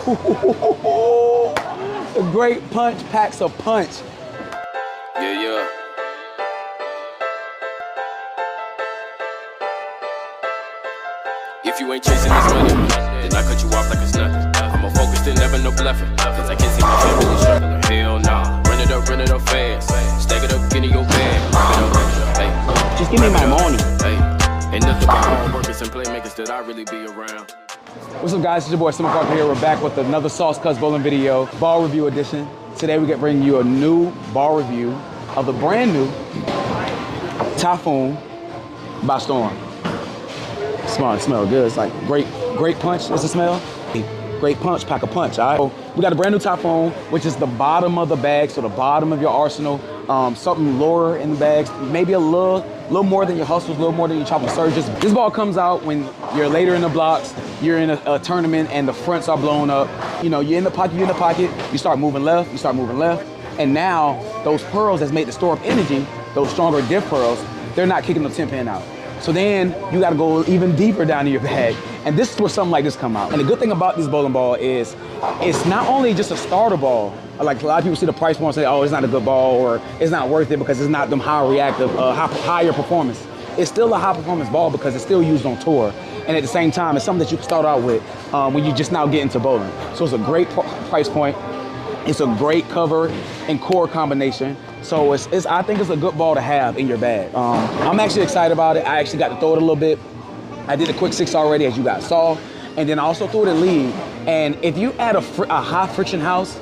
The great punch packs a punch. Yeah, yeah. If you ain't chasing this money, then I cut you off like it's nothing. I'ma focus and never no bluffing, cause I can't see my family struggling. Hell nah, run it up fast. Stack it up, get in your bag. Hey, just give me my money. Hey, ain't nothing but hard workers and playmakers that I really be around. What's up, guys? It's your boy Summer Parker here. We're back with another Sauce Cutz bowling video, ball review edition. Today we get bringing you a new ball review of the brand new Typhoon by Storm. Smell good. It's like great punch. What's the smell? Great punch, pack a punch. All right. So we got a brand new Typhoon, which is the bottom of the bag, so the bottom of your arsenal. Something lower in the bags, maybe a little more than your hustles, a little more than your tropical surges. This ball comes out when you're later in the blocks, you're in a tournament, and the fronts are blown up. You know, you're in the pocket, you start moving left, and now those pearls that's made to store up energy, those stronger diff pearls, they're not kicking the 10 pin out. So then you gotta go even deeper down in your bag. And this is where something like this come out. And the good thing about this bowling ball is it's not only just a starter ball. Like a lot of people see the price point and say, oh, it's not a good ball, or it's not worth it because it's not them high reactive, higher performance. It's still a high performance ball because it's still used on tour. And at the same time, it's something that you can start out with when you just now get into bowling. So it's a great price point. It's a great cover and core combination. So I think it's a good ball to have in your bag. I'm actually excited about it. I actually got to throw it a little bit. I did a quick 6 already, as you guys saw. And then I also threw it in lead. And if you add a high friction house,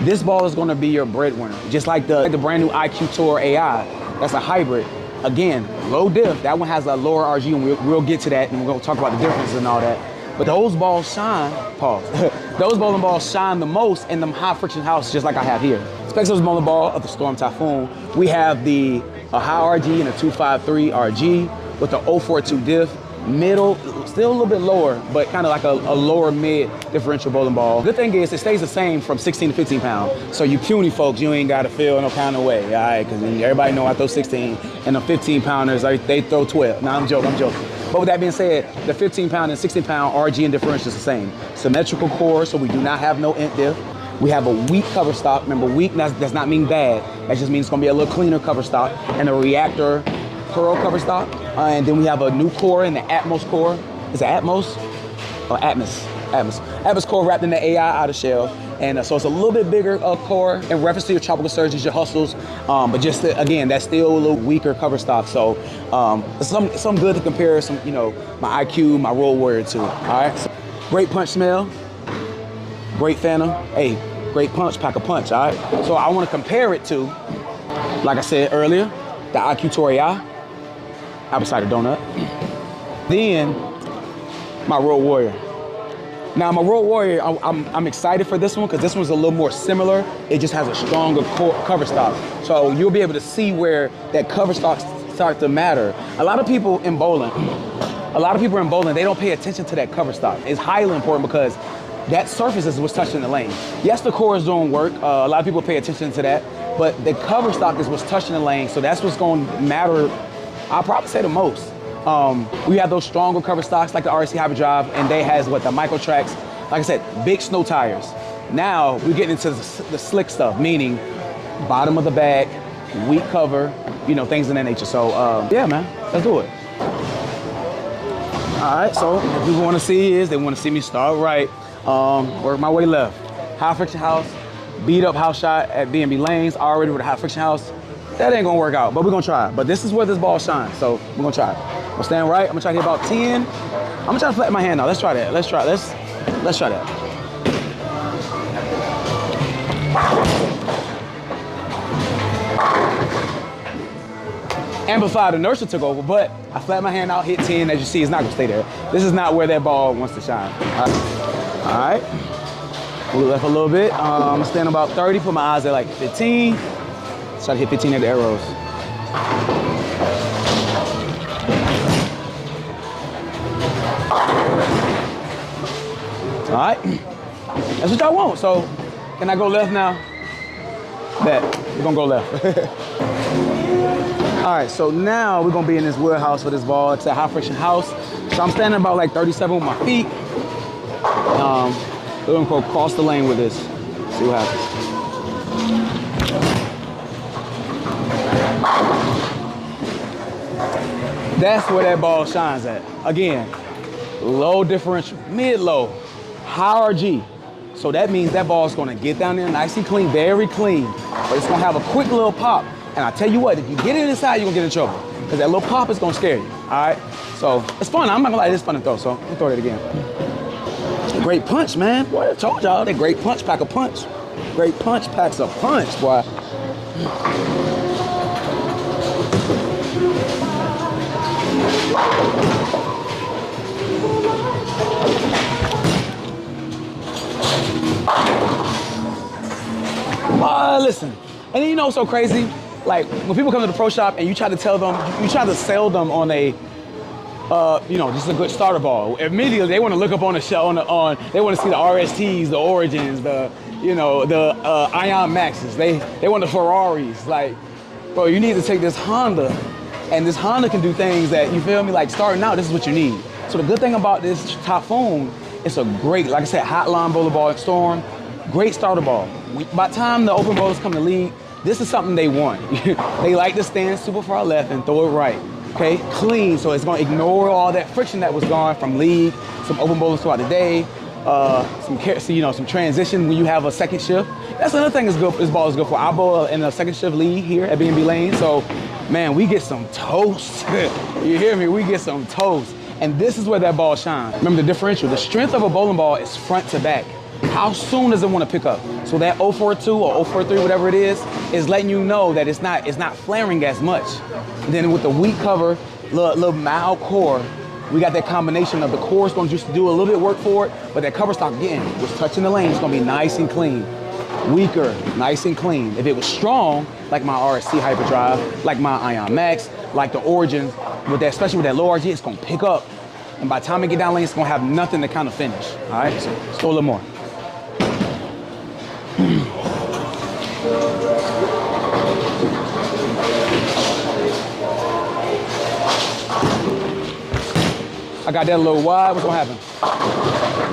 this ball is gonna be your breadwinner. Just like the brand new IQ Tour AI, that's a hybrid. Again, low diff, that one has a lower RG, and we'll get to that, and we're gonna talk about the differences and all that. But those balls shine, pause. Those bowling balls shine the most in them high friction houses, just like I have here. Specs of this bowling ball of the Storm Typhoon, we have a high RG and a 253 RG with the 042 diff. Middle, still a little bit lower, but kind of like a lower mid differential bowling ball. Good thing is it stays the same from 16 to 15 pounds. So you puny folks, you ain't got to feel no kind of way, all right? Because everybody know I throw 16, and the 15 pounders, they throw 12. No, I'm joking. But with that being said, the 15 pound and 16 pound RG and differential is the same. Symmetrical core, so we do not have no int diff. We have a weak cover stock. Remember, weak does not mean bad. That just means it's gonna be a little cleaner cover stock, and a reactor pearl cover stock. And then we have a new core in the Atmos core. Is it Atmos? Or Atmos? Atmos core wrapped in the AI outer shell. And so it's a little bit bigger core in reference to your tropical surges, your hustles. But just again, that's still a little weaker cover stock. So some good to compare some, my IQ, my Roll Warrior to. All right. So, great punch smell. Great Phantom. Hey, great punch, pack a punch. All right. So I want to compare it to, like I said earlier, the IQ Tour AI. Apple cider donut. Then my Roll Warrior. Now my Roll Warrior, I'm excited for this one because this one's a little more similar. It just has a stronger cover stock. So you'll be able to see where that cover stock starts to matter. A lot of people in bowling, they don't pay attention to that cover stock. It's highly important because that surface is what's touching the lane. Yes, the core is doing work. A lot of people pay attention to that, but the cover stock is what's touching the lane. So that's what's going to matter. I'll probably say the most. We have those stronger cover stocks like the RC Hyperdrive, and they has the micro tracks. Like I said, big snow tires. Now we're getting into the slick stuff, meaning bottom of the bag, weak cover, things of that nature. So yeah, man, let's do it. All right, so what people want to see is they want to see me start right, work my way left. High friction house, beat up house shot at B&B lanes, already with a high friction house. That ain't gonna work out, but we're gonna try. But this is where this ball shines, so we're gonna try it. I'm gonna stand right, I'm gonna try to hit about 10. I'm gonna try to flatten my hand out. Let's try that, let's try that. Amplified inertia took over, but I flattened my hand out, hit 10. As you see, it's not gonna stay there. This is not where that ball wants to shine. All right. Move left a little bit. I'm gonna stand about 30, put my eyes at like 15. Try to hit 15 at the arrows. All right, that's what y'all want. So, can I go left now? Bet, we're gonna go left. All right, so now we're gonna be in this wheelhouse for this ball. It's a high friction house. So I'm standing about like 37 with my feet. We're gonna go cross the lane with this. See what happens. That's where that ball shines at. Again, low differential, mid-low, high RG. So that means that ball's gonna get down there nice and clean, very clean. But it's gonna have a quick little pop. And I tell you what, if you get it inside, you're gonna get in trouble. Because that little pop is gonna scare you, all right? So it's fun, I'm not gonna lie, it's fun to throw, so let me throw it again. Great punch, man. Boy, I told y'all, that great punch pack a punch. Great punch packs a punch, boy. Listen, and then you know what's so crazy? Like when people come to the pro shop and you try to tell them, you try to sell them on a, you know, just a good starter ball. Immediately they want to look up on the show, they want to see the RSTs, the Origins, the, you know, the Ion Maxes. They want the Ferraris. Like, bro, you need to take this Honda, and this Honda can do things that, you feel me? Like starting out, this is what you need. So the good thing about this Typhoon, it's a great, like I said, hotline bowler ball, Storm, great starter ball. By the time the open bowlers come to league, this is something they want. They like to stand super far left and throw it right. Okay, clean, so it's gonna ignore all that friction that was gone from league, some open bowlers throughout the day, some transition when you have a second shift. That's another thing this ball is good for. I bowl in a second shift league here at B&B Lane, so man, we get some toast. You hear me? We get some toast. And this is where that ball shines. Remember the differential, the strength of a bowling ball is front to back. How soon does it want to pick up? So that 042 or 043, whatever it is letting you know that it's not flaring as much. And then with the weak cover, little mild core, we got that combination of the core is going to just do a little bit of work for it, but that cover stock, again, was touching the lane, it's going to be nice and clean. Weaker, nice and clean. If it was strong, like my RSC Hyperdrive, like my Ion Max, like the Origins, with that, especially with that low RG, it's going to pick up. And by the time it get down lane, it's going to have nothing to kind of finish. All right, so let's go a little more. I got that a little wide. What's gonna happen?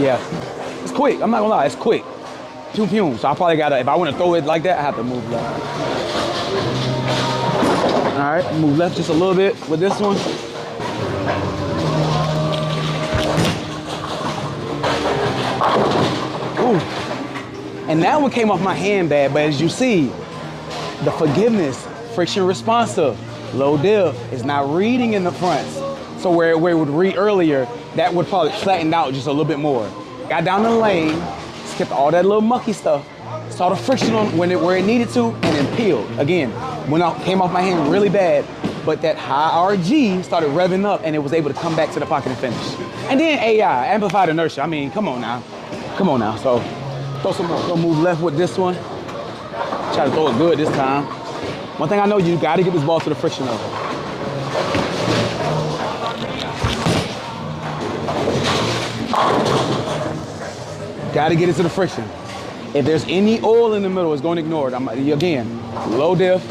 Yeah, it's quick. I'm not gonna lie, it's quick. Pew pew. So I probably gotta, if I want to throw it like that, I have to move left. All right, move left just a little bit with this one. Ooh. And that one came off my hand bad, but as you see, the forgiveness, friction responsive, low diff, is not reading in the fronts. So where it would read earlier, that would probably flatten out just a little bit more. Got down the lane, skipped all that little mucky stuff, saw the friction on where it needed to, and then peeled. Again, came off my hand really bad, but that high RG started revving up and it was able to come back to the pocket and finish. And then AI, amplified inertia. I mean, come on now. Come on now. So throw some more. Go move left with this one. Try to throw it good this time. One thing I know, you gotta get this ball to the friction level. Gotta get it to the friction. If there's any oil in the middle, it's gonna ignore it. Again, low diff,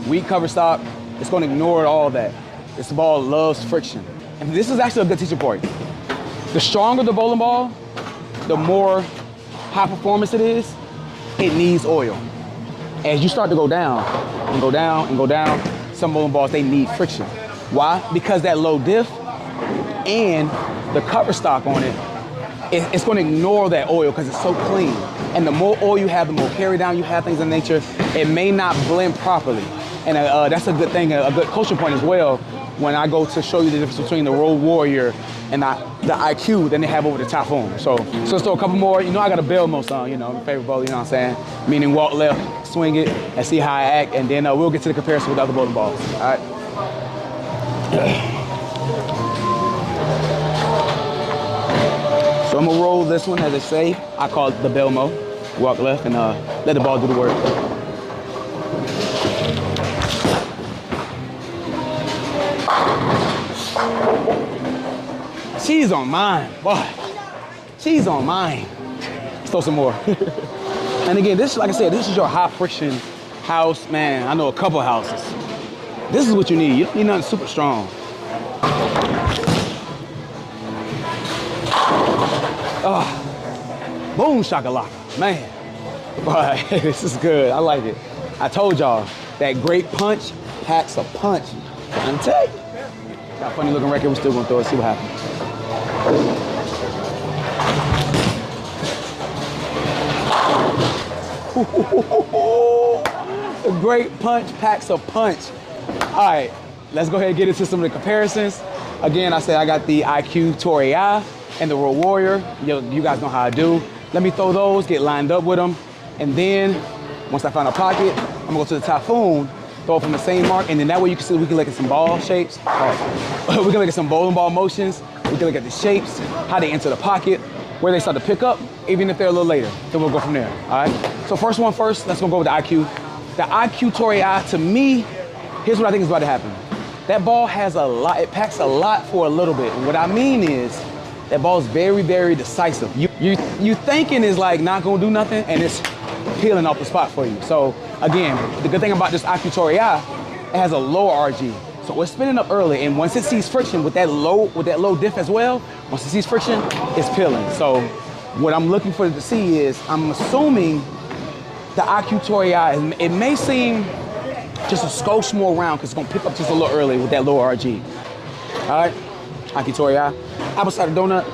weak cover stock, it's gonna ignore all that. This ball loves friction. And this is actually a good teaching point. The stronger the bowling ball, the more high performance it is, it needs oil. As you start to go down and go down and go down, some bowling balls, they need friction. Why? Because that low diff and the cover stock on it, it's going to ignore that oil because it's so clean. And the more oil you have, the more carry down you have, things of nature, it may not blend properly. And that's a good thing, a good coaching point as well, when I go to show you the difference between the Road Warrior and the IQ than they have over the Typhoon. So let's throw a couple more. You know, I got a Belmo song, you know, my favorite bowler, you know what I'm saying? Meaning walk left, swing it, and see how I act, and then we'll get to the comparison with other bowling balls, all right? So I'm gonna roll this one, as they say. I call it the Belmo. Walk left and let the ball do the work. She's on mine, boy. She's on mine. Let's throw some more. And again, this, like I said, this is your high friction house. Man, I know a couple houses. This is what you need. You don't need nothing super strong. Boom shakalaka, man. Boy, this is good, I like it. I told y'all, that grape punch packs a punch. I'm telling you. Got a funny looking record, we're still gonna throw it, see what happens. The grape punch packs a punch. All right, let's go ahead and get into some of the comparisons. Again, I said I got the IQ Torii and the Road Warrior. You guys know how I do. Let me throw those, get lined up with them. And then, once I find a pocket, I'm gonna go to the Typhoon, throw it from the same mark, and then that way you can see we can look at some ball shapes. We can look at some bowling ball motions. We can look at the shapes, how they enter the pocket, where they start to pick up, even if they're a little later. Then we'll go from there, all right? So first one first, let's go with the IQ. The IQ Torii, to me, here's what I think is about to happen. That ball has a lot, it packs a lot for a little bit. And what I mean is, that ball is very, very decisive. You thinking is like not gonna do nothing, and it's peeling off the spot for you. So again, the good thing about this IQ Torii, it has a low RG. So it's spinning up early, and once it sees friction with that low diff as well, once it sees friction, it's peeling. So what I'm looking for it to see is, I'm assuming the IQ Torii, it may seem just a skosh more round because it's gonna pick up just a little early with that low RG. All right, IQ Torii, apple cider donut.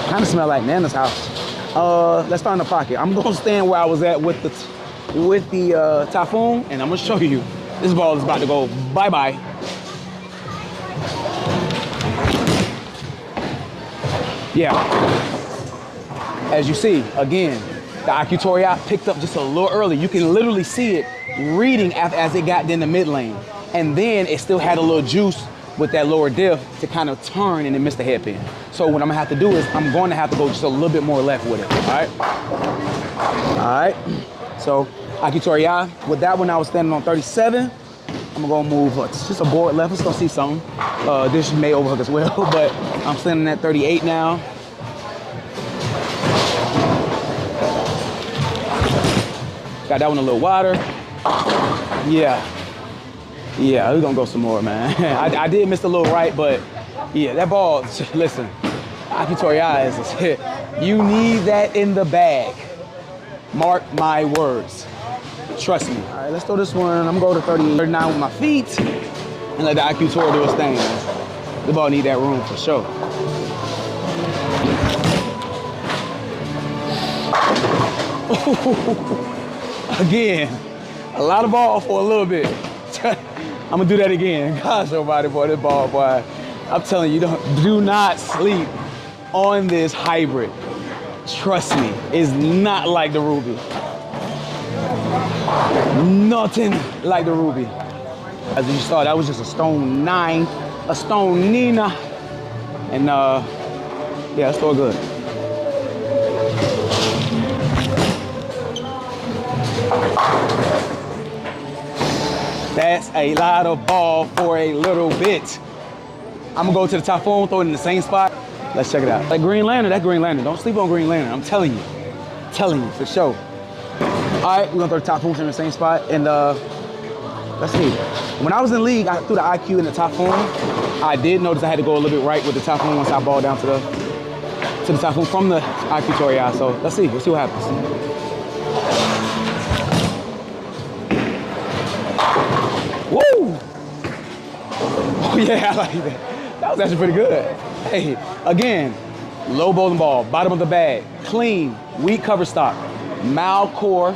Kind of smell like Nana's house. Let's find the pocket. I'm gonna stand where I was at with the Typhoon, and I'm gonna show you. This ball is about to go bye-bye. Yeah. As you see, again, the IQ Torii picked up just a little early. You can literally see it reading as it got in the mid lane. And then it still had a little juice with that lower diff to kind of turn and then miss the headpin. So what I'm gonna have to do is, I'm going to have to go just a little bit more left with it, all right? All right, so IQ Torii, with that one I was standing on 37. I'm gonna move, it's just a board left, let's go see something. This may overhook as well, but I'm standing at 38 now. Got that one a little wider. Yeah, we're gonna go some more, man. I did miss a little right, but yeah, that ball, listen, IQ Torii is, you need that in the bag. Mark my words. Trust me. All right, let's throw this one. I'm gonna go to 39 with my feet and let the IQ Torii do its thing, man. The ball need that room for sure. Again, a lot of ball for a little bit. I'm gonna do that again. Gosh, nobody, boy, this ball, boy. I'm telling you, do not sleep on this hybrid. Trust me, it's not like the Ruby. Nothing like the Ruby. As you saw, that was just a stone 9, a stone Nina. And yeah, it's still good. That's a lot of ball for a little bit. I'm gonna go to the Typhoon, throw it in the same spot. Let's check it out. That Green Lantern, don't sleep on Green Lantern. I'm telling you for sure. All right, we're gonna throw the Typhoon in the same spot, and let's see. When I was in league, I threw the IQ in the Typhoon. I did notice I had to go a little bit right with the Typhoon once I balled down to the Typhoon from the IQ Torii. So let's see what happens. Woo! Oh yeah, I like that. That was actually pretty good. Hey, again, low bowling ball, bottom of the bag, clean, weak cover stock, mild core,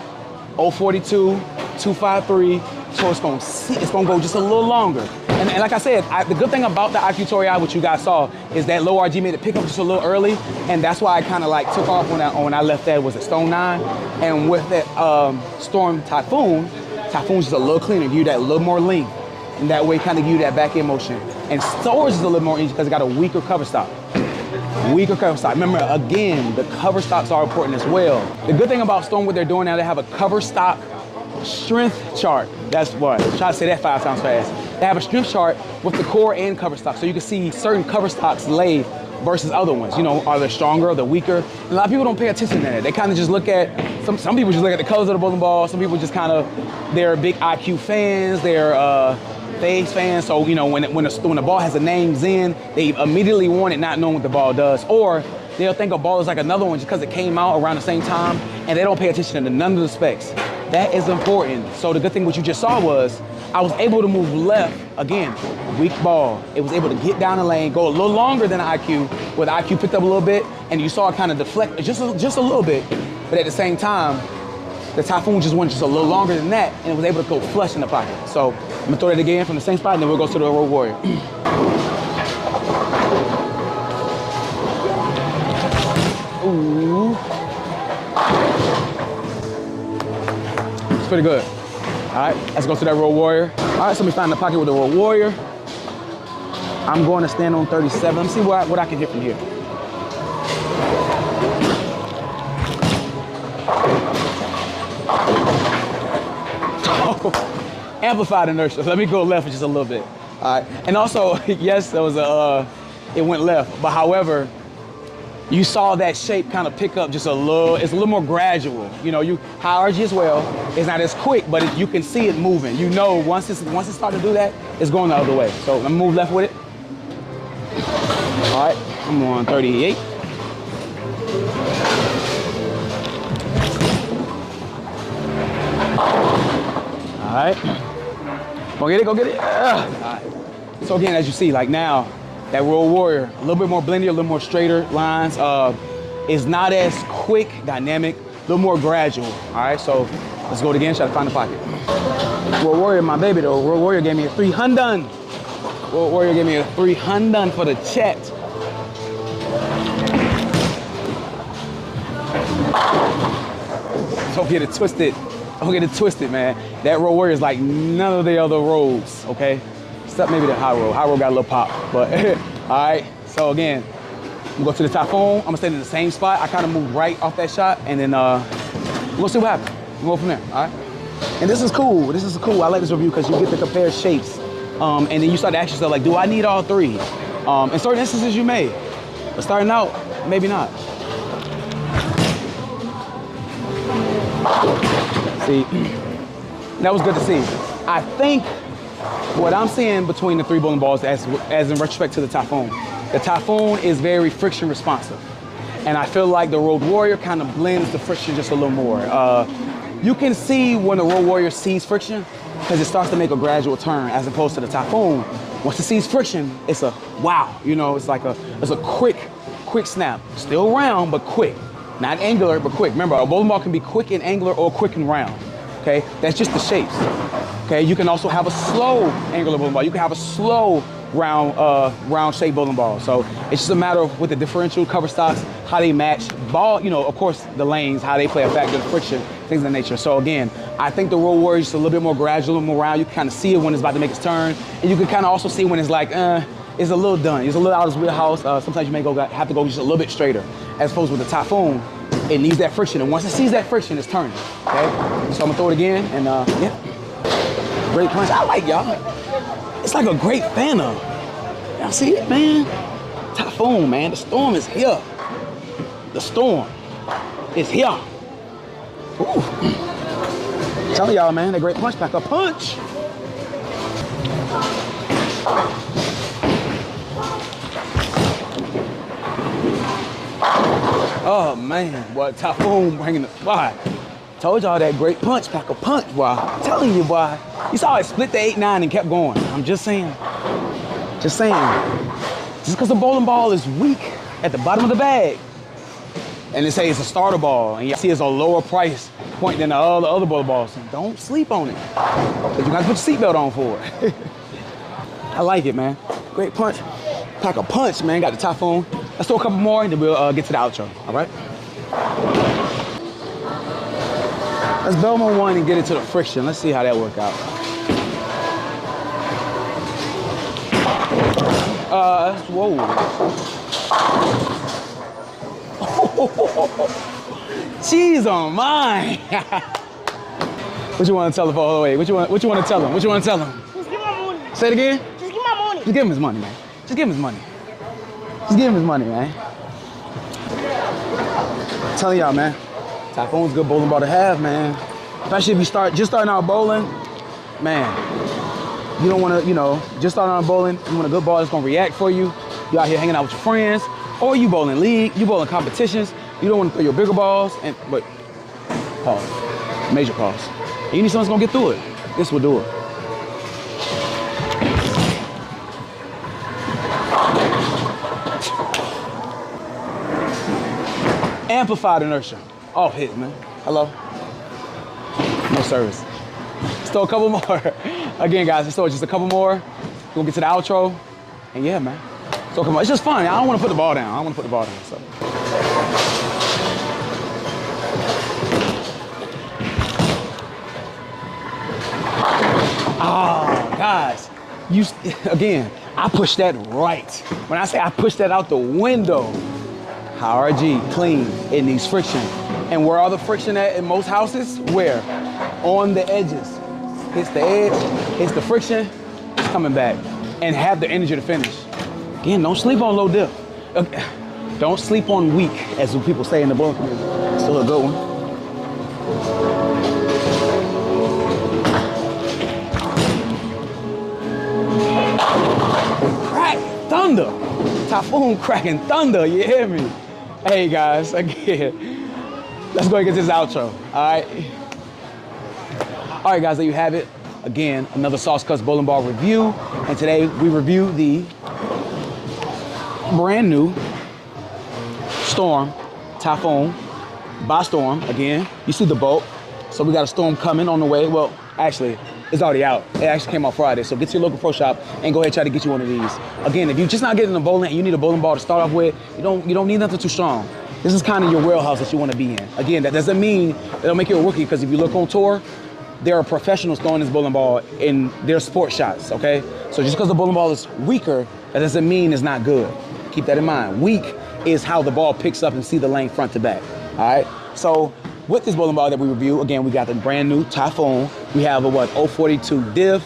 042, 253. So it's gonna go just a little longer. And like I said, the good thing about the IQ Torii, which you guys saw, is that low RG made it pick up just a little early, and that's why I kind of like took off when I left that was a stone 9, and with that Storm Typhoon's just a little cleaner, give you that little more length, and that way kind of give you that back end motion. And storage is a little more easy because it got a weaker cover stock. Remember, again, the cover stocks are important as well. The good thing about Storm, what they're doing now, they have a cover stock strength chart. That's what, try to say that 5 times fast. They have a strength chart with the core and cover stock. So you can see certain cover stocks laid versus other ones. You know, are they stronger, are they weaker? And a lot of people don't pay attention to that. They kind of just look at, some people just look at the colors of the bowling ball. Some people just kind of, they're big IQ fans, they're phase fans. So, you know, when the ball has a name Zen, they immediately want it not knowing what the ball does. Or they'll think a ball is like another one just because it came out around the same time, and they don't pay attention to none of the specs. That is important. So the good thing what you just saw was I was able to move left, again, weak ball. It was able to get down the lane, go a little longer than the IQ, where the IQ picked up a little bit, and you saw it kind of deflect just a little bit, but at the same time, the Typhoon just went just a little longer than that, and it was able to go flush in the pocket. So I'm gonna throw it again from the same spot, and then we'll go to the Road Warrior. Ooh. It's pretty good. All right, let's go to that Road Warrior. All right, so let me find the pocket with the Road Warrior. I'm going to stand on 37. Let me see what I can hit from here. Oh, amplified inertia. Let me go left just a little bit. All right, and also, yes, there was it went left, but however, you saw that shape kind of pick up just a little. It's a little more gradual. You know, high RG as well. It's not as quick, but you can see it moving. You know, once it starts to do that, it's going the other way. So let me move left with it. All right, I'm on 38. All right, go get it, go get it. All right. So again, as you see, like now, that Road Warrior, a little bit more blendier, a little more straighter lines. Is not as quick, dynamic, a little more gradual. All right, so let's go it again, try to find the pocket. Road Warrior, my baby though. Road Warrior gave me a 300. Road Warrior gave me a 300 for the chat. Don't get it twisted. Don't get it twisted, man. That Road Warrior is like none of the other roads, okay? Except maybe the High Road. High Road got a little pop, but all right. So again, I'm gonna go to the Typhoon. I'm gonna stay in the same spot. I kind of moved right off that shot, and then we'll see what happens. We'll go from there, all right? And this is cool. This is cool. I like this review because you get to compare shapes, and then you start to ask yourself, like, do I need all three? In certain instances, you may, but starting out, maybe not. See, that was good to see. I think what I'm seeing between the three bowling balls as in retrospect to the Typhoon is very friction responsive. And I feel like the Road Warrior kind of blends the friction just a little more. You can see when the Road Warrior sees friction because it starts to make a gradual turn as opposed to the Typhoon. Once it sees friction, it's a wow, you know, it's a quick snap. Still round, but quick. Not angular, but quick. Remember, a bowling ball can be quick and angular or quick and round, okay? That's just the shapes. Okay, you can also have a slow angular bowling ball. You can have a slow round shaped bowling ball. So it's just a matter of with the differential cover stocks, how they match ball, you know, of course the lanes, how they play a factor, the friction, things of that nature. So again, I think the Road Warrior is just a little bit more gradual, more round. You can kind of see it when it's about to make its turn. And you can kind of also see when it's like, it's a little done. It's a little out of its wheelhouse. Sometimes you may have to go just a little bit straighter. As opposed with the Typhoon, it needs that friction. And once it sees that friction, it's turning, okay? So I'm gonna throw it again and yeah. Great punch. I like y'all. It's like a great fan of. Y'all see it, man? Typhoon, man. The storm is here. The storm is here. Ooh. Telling y'all, man, that great punch pack a punch. Oh man, what Typhoon bringing the why? Told y'all that great punch pack a punch, boy. I'm telling you, boy. You saw it split the 8-9 and kept going. I'm just saying. Just saying. Just because the bowling ball is weak at the bottom of the bag, and they say it's a starter ball, and you see it's a lower price point than the other bowling balls, don't sleep on it. But you gotta put your seatbelt on for it. I like it, man. Great punch. Pack a punch, man. Got the Typhoon. Let's throw a couple more and then we'll get to the outro, all right? Let's Belmo one and get into the friction. Let's see how that work out. Whoa. Cheese on mine. What you want to tell him all the way? What you want to tell him? What you want to tell him? Just give my money. Say it again? Just give my money. Just give him his money, man. Just give him his money. Just give him his money, man. I'm telling y'all, man. Typhoon's a good bowling ball to have, man. Especially if you just starting out bowling, man. You don't want to, you know, just starting out bowling. You want a good ball that's gonna react for you. You out here hanging out with your friends. Or you bowl in league, you bowl in competitions, you don't want to throw your bigger balls, but pause, major pause. And you need someone that's gonna get through it. This will do it. Amplified inertia. Off hit, man. Hello. No service. Still a couple more. Again, guys, still just a couple more. We're gonna get to the outro. And yeah, man. So come on, it's just fun. I don't want to put the ball down. I don't want to put the ball down. So. Oh, guys. Again, I pushed that right. When I say I pushed that out the window, RG, clean, it needs friction. And where are the friction at in most houses? Where? On the edges. Hits the edge, hits the friction, it's coming back. And have the energy to finish. Again, don't sleep on low diff. Don't sleep on weak, as people say in the bowling community. Still a good one. Crack thunder. Typhoon cracking thunder, you hear me? Hey guys, again, let's go and get this outro, all right? All right, guys, there you have it. Again, another Sauce Cutz bowling ball review. And today we review the brand new Storm Typhoon by Storm. Again, you see the boat. So we got a Storm coming on the way. Well, actually, it's already out. It actually came out Friday. So get to your local pro shop and go ahead and try to get you one of these. Again, if you're just not getting a bowling and you need a bowling ball to start off with, you don't need nothing too strong. This is kind of your wheelhouse that you want to be in. Again, that doesn't mean it'll make you a rookie, because if you look on tour, there are professionals throwing this bowling ball in their sport shots, okay? So just because the bowling ball is weaker, that doesn't mean it's not good. Keep that in mind. Weak is how the ball picks up and see the lane front to back, all right? So with this bowling ball that we review, again, we got the brand new Typhoon. We have a 042 div,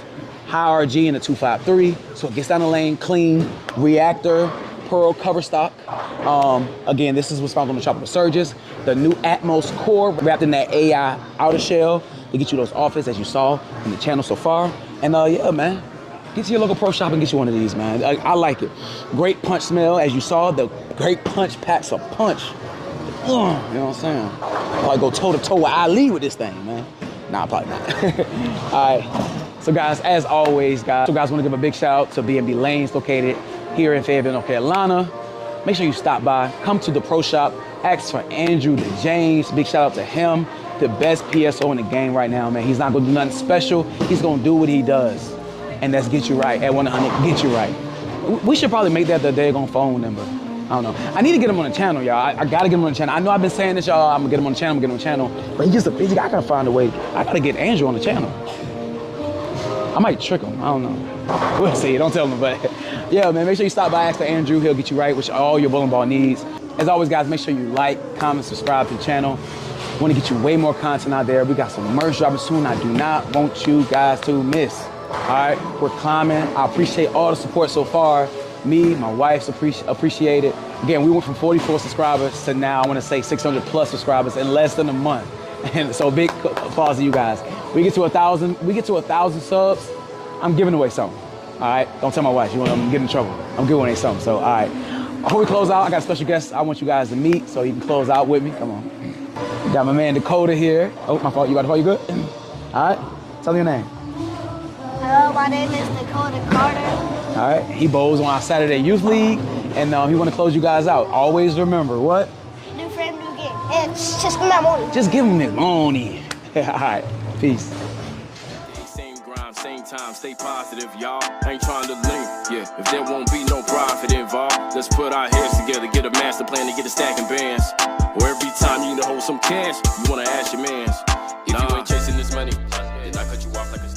high RG in a 253. So it gets down the lane, clean, reactor, pearl cover stock. Again, this is what's found on the Tropical Surges. The new Atmos core wrapped in that AI outer shell to get you those offers as you saw in the channel so far. And yeah, man, get to your local pro shop and get you one of these, man. I like it. Great punch smell, as you saw. The great punch packs a punch. You know what I'm saying? Probably go toe to toe with Ali with this thing, man. Nah, probably not. All right. So guys, as always, guys, want to give a big shout out to B&B Lanes, located here in Fayetteville, North Carolina. Make sure you stop by, come to the pro shop, ask for Andrew the James. Big shout out to him, the best PSO in the game right now, man. He's not gonna do nothing special. He's gonna do what he does, and that's get you right at 100. Get you right. We should probably make that the daggone phone number. I don't know. I need to get him on the channel, y'all. I gotta get him on the channel. I know I've been saying this, y'all. I'm gonna get him on the channel, but he's just a busy guy. I gotta find a way. I gotta get Andrew on the channel. I might trick him. I don't know. We'll see. Don't tell him, but yeah, man, make sure you stop by, ask for Andrew. He'll get you right with all your bowling ball needs. As always, guys, make sure you like, comment, subscribe to the channel. We want to get you way more content out there. We got some merch dropping soon. I do not want you guys to miss. All right, we're climbing. I appreciate all the support so far. Me, my wife's appreciate it. Again, we went from 44 subscribers to now, I want to say 600 plus subscribers in less than a month. And so big applause to you guys. We get to 1,000 subs, I'm giving away something. All right, don't tell my wife. You want to get in trouble. I'm giving away something. So all right, before we close out, I got a special guest I want you guys to meet, so you can close out with me. Come on. Got my man Dakota here. Oh, my fault. You got the phone? You good? All right. Tell me your name. Hello, my name is Dakota Carter. All right. He bowls on our Saturday Youth League, and he want to close you guys out. Always remember what? New frame, new game. And just give me my money. Just give him his money. All right. Peace. Same time, stay positive, y'all. Ain't trying to link, yeah. If there won't be no profit involved, let's put our heads together, get a master plan to get a stacking bands. Or every time you need to hold some cash, you wanna ask your mans. If you ain't chasing this money, then I cut you off like a